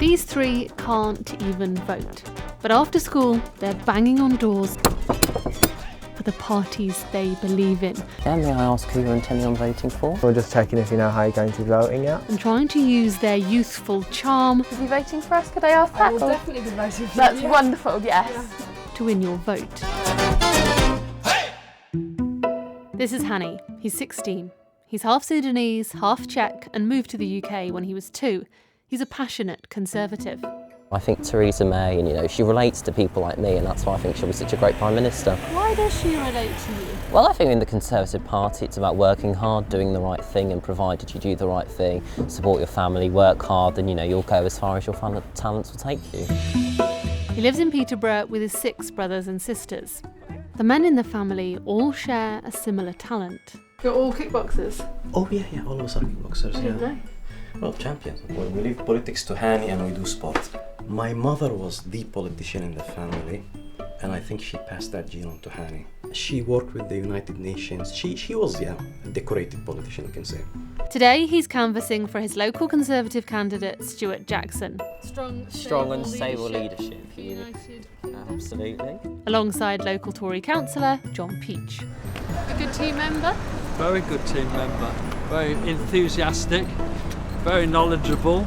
These three can't even vote. But after school, they're banging on doors for the parties they believe in. Yeah, may I ask who you're intending on voting for? We're just checking if you know how you're going to be voting yet. And trying to use their youthful charm. Are you voting for us? Could I ask that? I will definitely be voting for you. That's wonderful, yes. Yeah. To win your vote. Hey! This is Hani. He's 16. He's half Sudanese, half Czech, and moved to the UK when he was 2. He's a passionate Conservative. I think Theresa May, and she relates to people like me, and that's why I think she'll be such a great Prime Minister. Why does she relate to you? Well, I think in the Conservative Party it's about working hard, doing the right thing, and provided you do the right thing, support your family, work hard, then you'll go as far as your talents will take you. He lives in Peterborough with his 6 brothers and sisters. The men in the family all share a similar talent. You're all kickboxers? Oh yeah, all of us are kickboxers, I didn't know. Well, champions. Well, we leave politics to Hani and we do sport. My mother was the politician in the family, and I think she passed that gene on to Hani. She worked with the United Nations. She was, a decorated politician, you can say. Today, he's canvassing for his local Conservative candidate, Stuart Jackson. Strong and stable leadership. United. Absolutely. Alongside local Tory councillor, John Peach. A good team member? Very good team member. Very enthusiastic, very knowledgeable,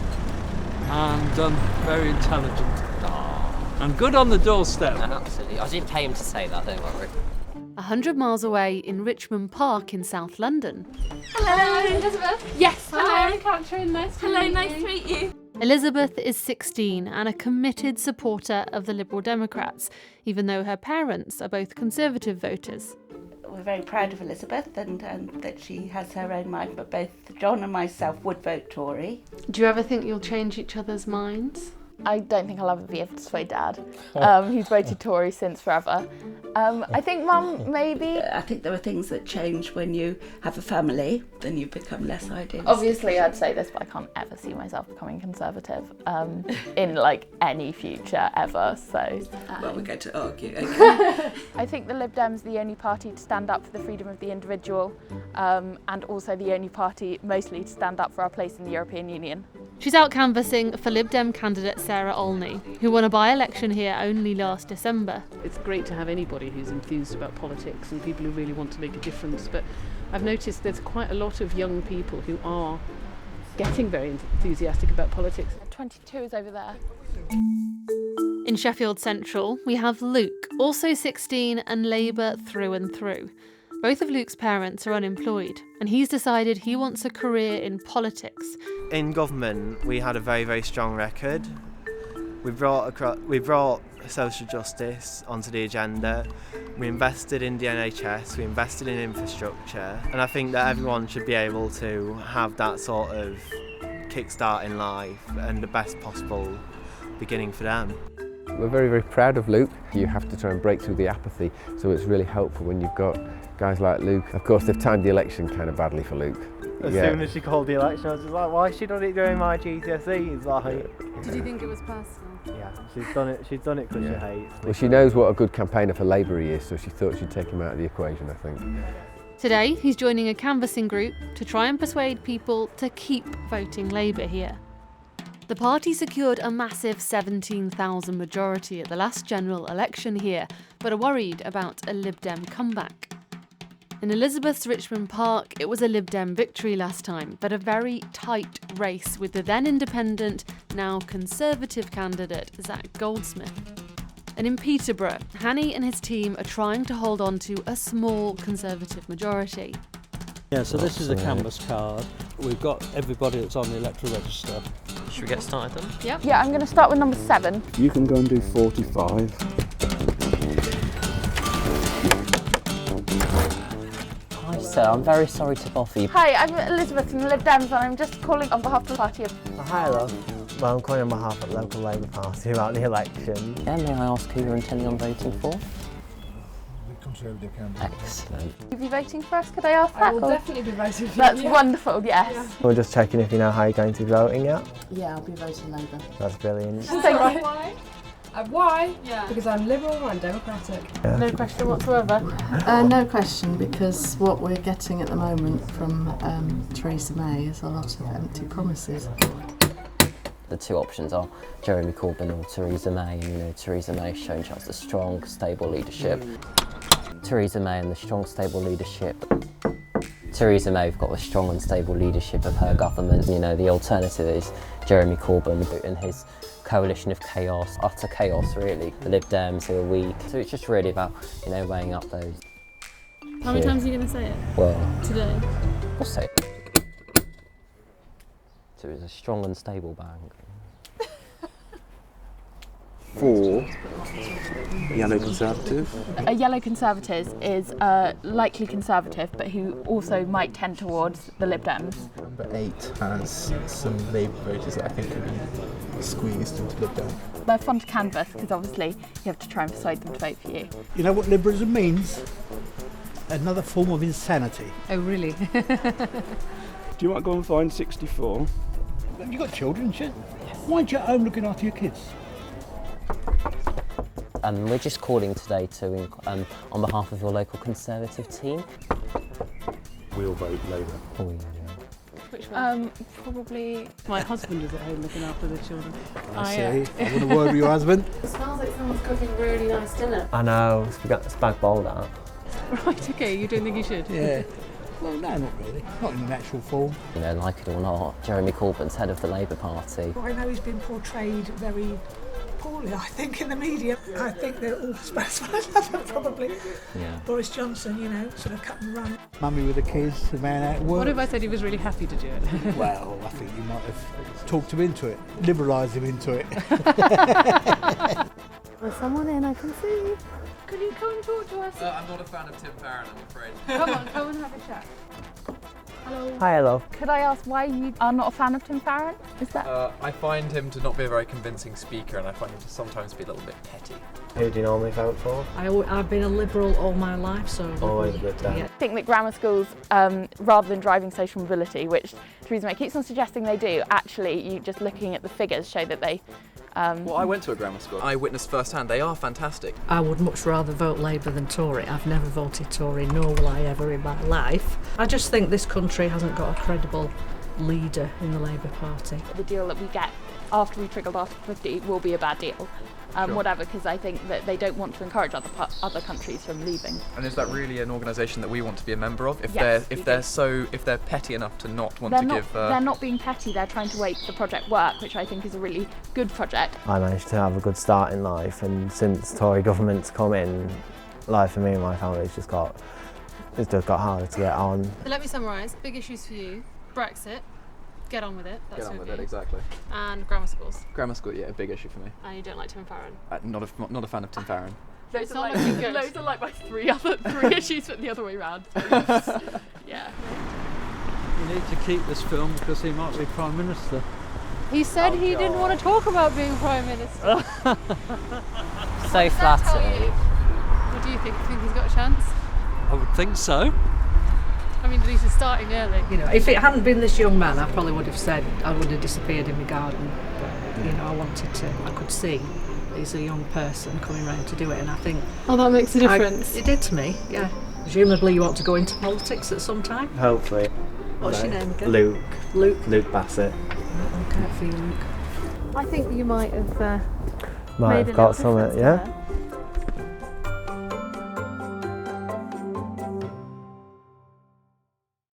and very intelligent. And good on the doorstep. Absolutely. I didn't pay him to say that, don't worry. 100 miles away in Richmond Park in South London. Hello, Elizabeth. Yes, Hello. Catrin. Nice to meet you. Nice to meet you. Elizabeth is 16 and a committed supporter of the Liberal Democrats, even though her parents are both Conservative voters. We're very proud of Elizabeth and that she has her own mind, but both John and myself would vote Tory. Do you ever think you'll change each other's minds? I don't think I'll ever be able to sway Dad. He's voted Tory since forever. I think Mum, maybe. I think there are things that change when you have a family, then you become less idealistic. Obviously, I'd say this, but I can't ever see myself becoming Conservative in any future ever. So. Well, we're going to argue. Okay. I think the Lib Dems are the only party to stand up for the freedom of the individual, and also the only party mostly to stand up for our place in the European Union. She's out canvassing for Lib Dem candidate Sarah Olney, who won a by-election here only last December. It's great to have anybody who's enthused about politics and people who really want to make a difference, but I've noticed there's quite a lot of young people who are getting very enthusiastic about politics. 22 is over there. In Sheffield Central, we have Luke, also 16 and Labour through and through. Both of Luke's parents are unemployed, and he's decided he wants a career in politics. In government, we had a very, very strong record. We brought social justice onto the agenda. We invested in the NHS, we invested in infrastructure, and I think that everyone should be able to have that sort of kickstart in life and the best possible beginning for them. We're very, very proud of Luke. You have to try and break through the apathy, so it's really helpful when you've got guys like Luke. Of course, they've timed the election kind of badly for Luke. As soon as she called the election, I was just like, why is she done it during my GCSEs? Like, Did you think it was personal? yeah, she's done it because she hates. Well, she knows what a good campaigner for Labour he is, so she thought she'd take him out of the equation, I think. Today, he's joining a canvassing group to try and persuade people to keep voting Labour here. The party secured a massive 17,000 majority at the last general election here, but are worried about a Lib Dem comeback. In Elizabeth's Richmond Park, it was a Lib Dem victory last time, but a very tight race with the then independent, now Conservative candidate, Zach Goldsmith. And in Peterborough, Hani and his team are trying to hold on to a small Conservative majority. Yeah, so this is a canvas card. We've got everybody that's on the electoral register. Should we get started then? Yep. Yeah, I'm going to start with number 7. You can go and do 45. Hi sir, I'm very sorry to bother you. Hi, I'm Elizabeth from the Lib Dems and I'm just calling on behalf of the party. Hi, love. Well, I'm calling on behalf of the local Labour Party about the election. Yeah, may I ask who you're intending on voting for? The Conservative candidate. Excellent. Will you be voting for us? Could I ask that? I will definitely be voting for you. That's wonderful, yes. We're just checking if you know how you're going to be voting yet. Yeah, I'll be voting Labour. That's brilliant. Thank you. Why? Why? Yeah. Because I'm liberal and democratic. Yeah. No question whatsoever. No question, because what we're getting at the moment from Theresa May is a lot of empty promises. The two options are Jeremy Corbyn or Theresa May, and you know, Theresa May shown she has the strong, stable leadership. Theresa May and the strong, stable leadership. Theresa May have got the strong and stable leadership of her government. You know, the alternative is Jeremy Corbyn and his coalition of chaos, utter chaos really. The Lib Dems who are weak. So it's just really about, you know, weighing up those. How many times are you going to say it? Well, today? I'll say it. So it's a strong and stable bank. 4 Yellow Conservative. A Yellow Conservative is a likely Conservative, but who also might tend towards the Lib Dems. Number 8 has some Labour voters that I think could be squeezed into Lib Dem. They're fun to canvass because obviously you have to try and persuade them to vote for you. You know what liberalism means? Another form of insanity. Oh, really? Do you want to go and find 64? You got children, shit. Why aren't you at home looking after your kids? We're just calling today to, on behalf of your local Conservative team. We'll vote Labour. Oh, yeah. Which one? Probably. My husband is at home looking after the children. I see. I want a word with your husband. It smells like someone's cooking a really nice dinner. I know, it's bag bowled out. Right, okay, you don't think you should? Yeah. Well, no, not really. Not in an actual form. You know, like it or not, Jeremy Corbyn's head of the Labour Party. I know he's been portrayed very poorly, I think, in the media. I think they're all supposed to love him, probably. Yeah. Boris Johnson, you know, sort of cut and run. Mummy with the kids, the man out at work. What if I said he was really happy to do it? Well, I think you might have talked him into it, liberalised him into it. There's someone in, I can see. Can you come and talk to us? I'm not a fan of Tim Farron, I'm afraid. Come on, come and have a chat. Hello. Hi, hello. Could I ask why you are not a fan of Tim Farron? Is that? I find him to not be a very convincing speaker, and I find him to sometimes be a little bit petty. Who do you normally vote for? I've been a Liberal all my life, so... Always good then. I think that grammar schools, rather than driving social mobility, which Theresa May keeps on suggesting they do, actually, you just looking at the figures show that they... Well, I went to a grammar school. I witnessed firsthand, they are fantastic. I would much rather vote Labour than Tory. I've never voted Tory, nor will I ever in my life. I just think this country hasn't got a credible leader in the Labour Party. The deal that we get after we triggered Article 50 will be a bad deal. Sure. Whatever, because I think that they don't want to encourage other countries from leaving. And is that really an organisation that we want to be a member of? If Yes, they're petty enough to not want to give... They're not being petty, they're trying to make the project work, which I think is a really good project. I managed to have a good start in life, and since Tory government's come in, life for me and my family's just got harder to get on. So let me summarise. Big issues for you. Brexit. Get on with it. That's Get on with okay. it, exactly. And grammar schools. Grammar school, yeah, a big issue for me. And you don't like Tim Farron. Not a fan of Tim Farron. Those are like my three issues, but the other way round. Yeah. You need to keep this film because he might be Prime Minister. He said he didn't want to talk about being Prime Minister. So flattering. What do you think? Do you think he's got a chance? I would think so. I mean, at least he's starting early. You know, if it hadn't been this young man, I probably would have said I would have disappeared in my garden. But, you know, I could see he's a young person coming round to do it, and I think... Oh, that makes a difference. It did to me, yeah. Presumably you want to go into politics at some time? Hopefully. What's your name again? Luke. Luke? Luke Bassett. Okay, for you, Luke. I think you might have Might made have a got little something, difference yeah? there.